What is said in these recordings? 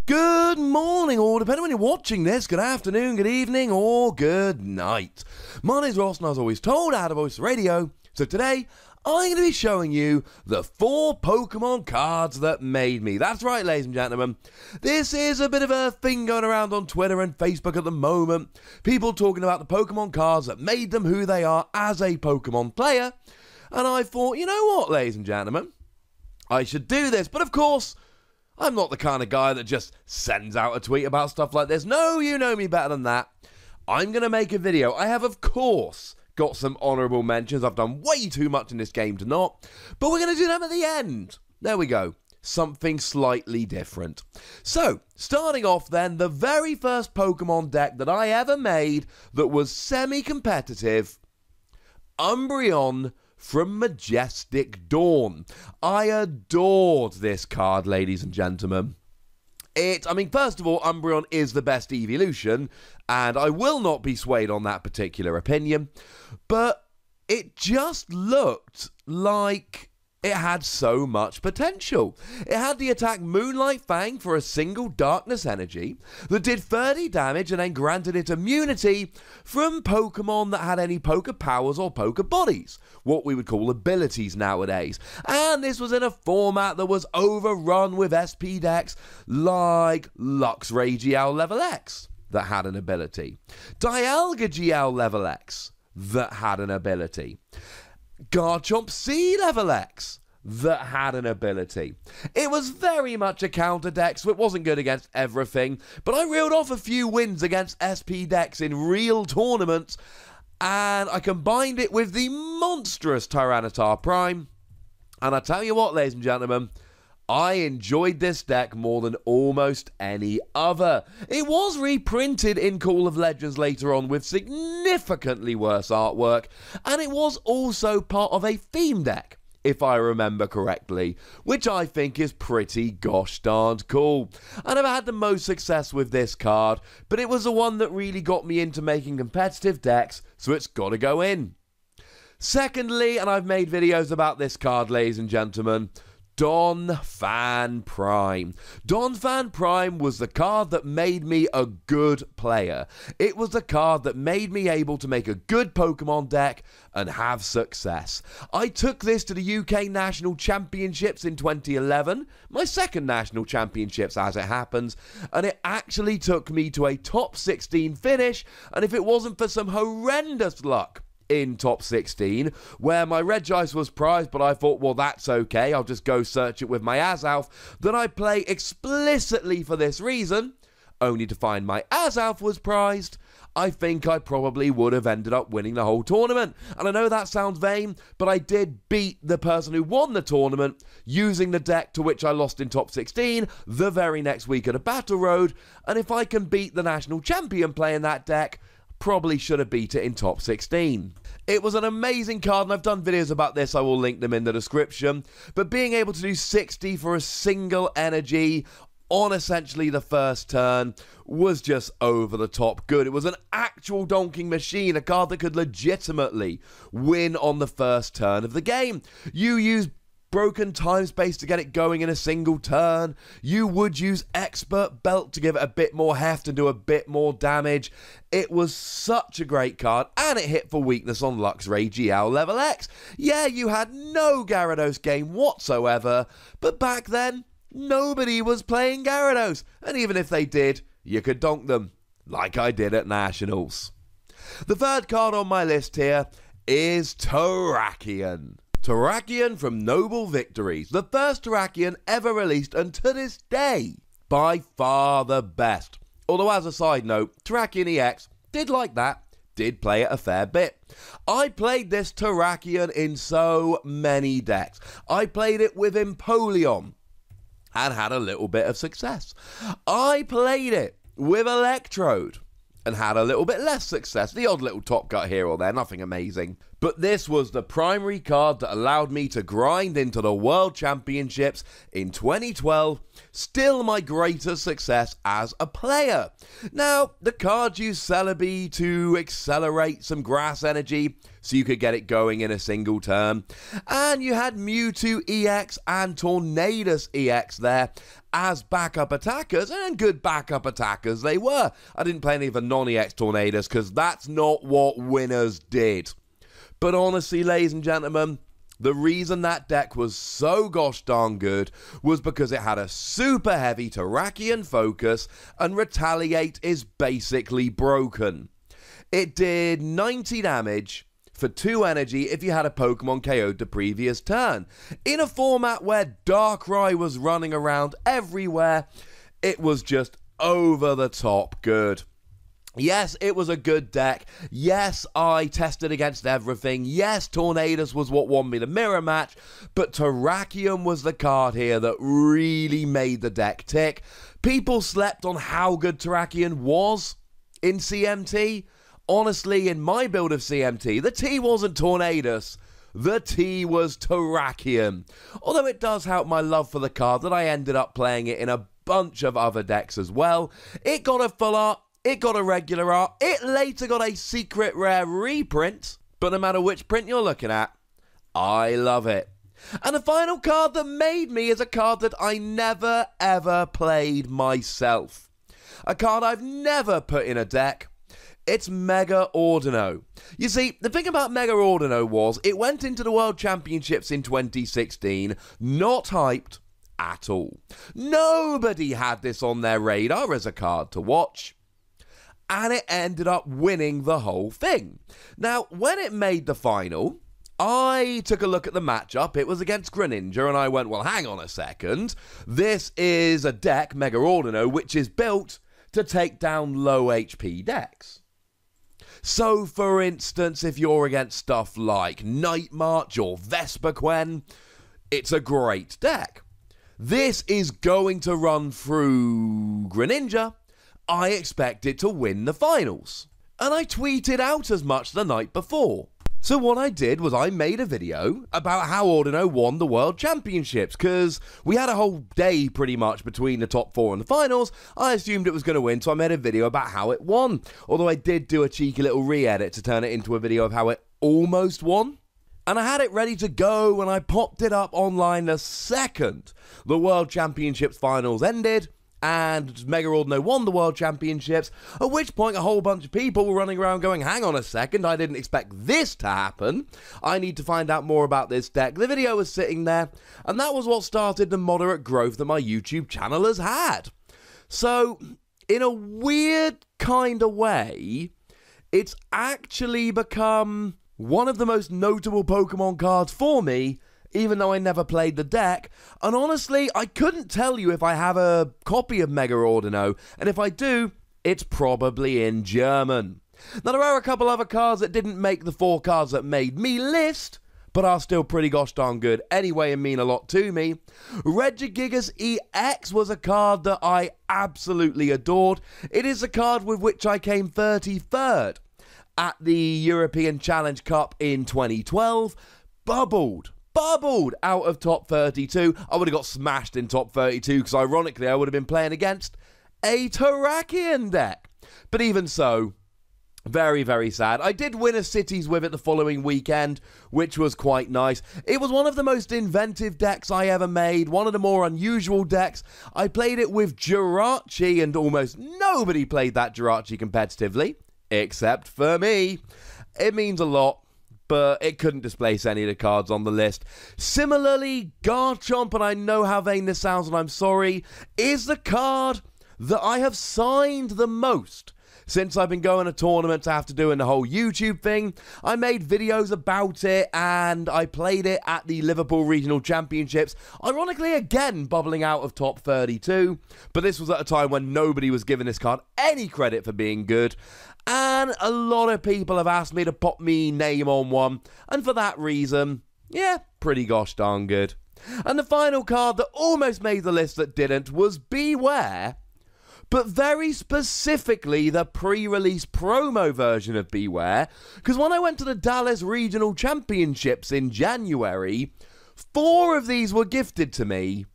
Good morning, or depending when you're watching this, good afternoon, good evening, or good night. My name's Ross, and as always told, out of Voice Radio. So today, I'm going to be showing you the 4 Pokemon cards that made me. That's right, ladies and gentlemen. This is a bit of a thing going around on Twitter and Facebook at the moment. People talking about the Pokemon cards that made them who they are as a Pokemon player. And I thought, you know what, ladies and gentlemen? I should do this. But of course, I'm not the kind of guy that just sends out a tweet about stuff like this. No, you know me better than that. I'm going to make a video. I have, of course, got some honourable mentions. I've done way too much in this game to not. But we're going to do them at the end. There we go. Something slightly different. So, starting off then, the very first Pokemon deck that I ever made that was semi-competitive, Umbreon from Majestic Dawn. I adored this card, ladies and gentlemen. First of all, Umbreon is the best evolution, and I will not be swayed on that particular opinion, but it just looked like it had so much potential. It had the attack Moonlight Fang for a single Darkness Energy that did 30 damage and then granted it immunity from Pokemon that had any Poké Powers or Poké Bodies, what we would call abilities nowadays. And this was in a format that was overrun with SP decks like Luxray GL Level X that had an ability, Dialga GL Level X that had an ability, Garchomp C Level X that had an ability. It was very much a counter deck, so it wasn't good against everything, but I reeled off a few wins against SP decks in real tournaments, and I combined it with the monstrous Tyranitar Prime, and I tell you what, ladies and gentlemen, I enjoyed this deck more than almost any other. It was reprinted in Call of Legends later on with significantly worse artwork, and it was also part of a theme deck, if I remember correctly, which I think is pretty gosh darned cool. I never had the most success with this card, but it was the one that really got me into making competitive decks, so it's got to go in. Secondly, and I've made videos about this card, ladies and gentlemen, Donphan Prime. Donphan Prime was the card that made me a good player. It was the card that made me able to make a good Pokemon deck and have success. I took this to the UK National Championships in 2011, my second National Championships as it happens, and it actually took me to a top 16 finish, and if it wasn't for some horrendous luck in top 16, where my Regice was prized, but I thought, well, that's okay, I'll just go search it with my Azalf that I play explicitly for this reason, only to find my Azalf was prized, I think I probably would have ended up winning the whole tournament. And I know that sounds vain, but I did beat the person who won the tournament using the deck to which I lost in top 16 the very next week at a Battle Road, and if I can beat the national champion playing that deck, probably should have beat it in top 16. It was an amazing card, and I've done videos about this, I will link them in the description, but being able to do 60 for a single energy on essentially the first turn was just over the top good. It was an actual donking machine, a card that could legitimately win on the first turn of the game. You use broken time space to get it going in a single turn. You would use Expert Belt to give it a bit more heft and do a bit more damage. It was such a great card, and it hit for weakness on Luxray GL Level X. Yeah, you had no Gyarados game whatsoever, but back then, nobody was playing Gyarados, and even if they did, you could donk them, like I did at Nationals. The third card on my list here is Terrakion. Terrakion from Noble Victories, the first Terrakion ever released, and to this day, by far the best. Although as a side note, Terrakion EX did like that, did play it a fair bit. I played this Terrakion in so many decks. I played it with Empoleon and had a little bit of success. I played it with Electrode and had a little bit less success. The odd little top cut here or there, nothing amazing. But this was the primary card that allowed me to grind into the World Championships in 2012, still my greatest success as a player. Now, the card used Celebi to accelerate some grass energy, so you could get it going in a single turn. And you had Mewtwo EX and Tornadus EX there as backup attackers, and good backup attackers they were. I didn't play any of the non-EX Tornadus because that's not what winners did. But honestly, ladies and gentlemen, the reason that deck was so gosh darn good was because it had a super heavy Terrakion focus, and Retaliate is basically broken. It did 90 damage for 2 energy if you had a Pokemon KO'd the previous turn. In a format where Darkrai was running around everywhere, it was just over the top good. Yes, it was a good deck. Yes, I tested against everything. Yes, Tornadus was what won me the mirror match, but Terrakion was the card here that really made the deck tick. People slept on how good Terrakion was in CMT. Honestly, in my build of CMT, the T wasn't Tornadus, the T was Terrakion. Although it does help my love for the card that I ended up playing it in a bunch of other decks as well. It got a full art, it got a regular art, it later got a secret rare reprint, but no matter which print you're looking at, I love it. And the final card that made me is a card that I never ever played myself. A card I've never put in a deck. It's Mega Audino. You see, the thing about Mega Audino was it went into the World Championships in 2016, not hyped at all. Nobody had this on their radar as a card to watch, and it ended up winning the whole thing. Now, when it made the final, I took a look at the matchup. It was against Greninja, and I went, well, hang on a second. This is a deck, Mega Audino, which is built to take down low HP decks. So, for instance, if you're against stuff like Night March or Vespiquen, it's a great deck. This is going to run through Greninja. I expect it to win the finals. And I tweeted out as much the night before. So what I did was I made a video about how Audino won the World Championships, because we had a whole day pretty much between the top 4 and the finals. I assumed it was going to win, so I made a video about how it won. Although I did do a cheeky little re-edit to turn it into a video of how it almost won. And I had it ready to go when I popped it up online the second the World Championships finals ended, and Mega Audino won the World Championships, at which point a whole bunch of people were running around going, hang on a second, I didn't expect this to happen. I need to find out more about this deck. The video was sitting there, and that was what started the moderate growth that my YouTube channel has had. So, in a weird kind of way, it's actually become one of the most notable Pokemon cards for me, even though I never played the deck. And honestly, I couldn't tell you if I have a copy of Mega Audino, and if I do, it's probably in German. Now, there are a couple other cards that didn't make the 4 cards that made me list, but are still pretty gosh darn good anyway and mean a lot to me. Regigigas EX was a card that I absolutely adored. It is a card with which I came 33rd at the European Challenge Cup in 2012. Bubbled out of top 32. I would have got smashed in top 32 because ironically I would have been playing against a Terrakion deck. But even so, very, very sad. I did win a Cities with it the following weekend, which was quite nice. It was one of the most inventive decks I ever made, one of the more unusual decks. I played it with Jirachi, and almost nobody played that Jirachi competitively, except for me. It means a lot, but it couldn't displace any of the cards on the list. Similarly, Garchomp, and I know how vain this sounds and I'm sorry, is the card that I have signed the most since I've been going to tournaments after doing the whole YouTube thing. I made videos about it, and I played it at the Liverpool Regional Championships, ironically again bubbling out of top 32, but this was at a time when nobody was giving this card any credit for being good. And a lot of people have asked me to pop me name on one, and for that reason, yeah, pretty gosh darn good. And the final card that almost made the list that didn't was Beware, but very specifically the pre-release promo version of Beware, because when I went to the Dallas Regional Championships in January, 4 of these were gifted to me,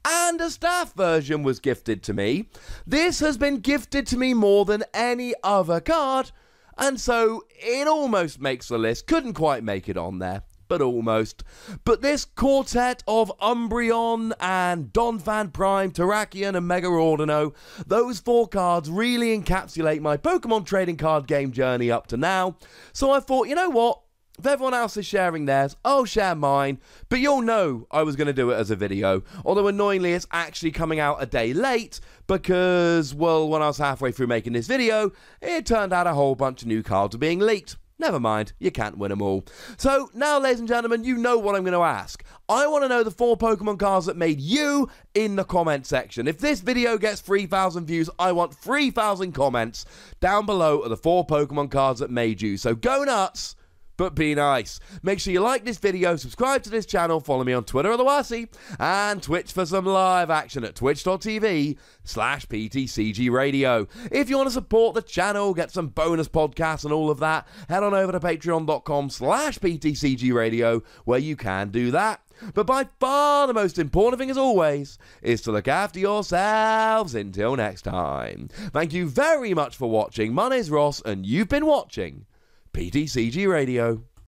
and a staff version was gifted to me. This has been gifted to me more than any other card, and so it almost makes the list. Couldn't quite make it on there, but almost. But this quartet of Umbreon and Donphan Prime, Terrakion and Mega Audino, those 4 cards really encapsulate my Pokemon trading card game journey up to now. So I thought, you know what? If everyone else is sharing theirs, I'll share mine, but you'll know I was going to do it as a video, although annoyingly it's actually coming out a day late, because, well, when I was halfway through making this video, it turned out a whole bunch of new cards were being leaked. Never mind, you can't win them all. So, now ladies and gentlemen, you know what I'm going to ask. I want to know the 4 Pokemon cards that made you in the comment section. If this video gets 3,000 views, I want 3,000 comments down below of the 4 Pokemon cards that made you. So go nuts, but be nice. Make sure you like this video, subscribe to this channel, follow me on Twitter otherwise, and Twitch for some live action at twitch.tv/PTCGRadio. If you want to support the channel, get some bonus podcasts and all of that, head on over to patreon.com/PTCGRadio, where you can do that. But by far the most important thing, as always, is to look after yourselves until next time. Thank you very much for watching. My name's Ross, and you've been watching PTCG Radio.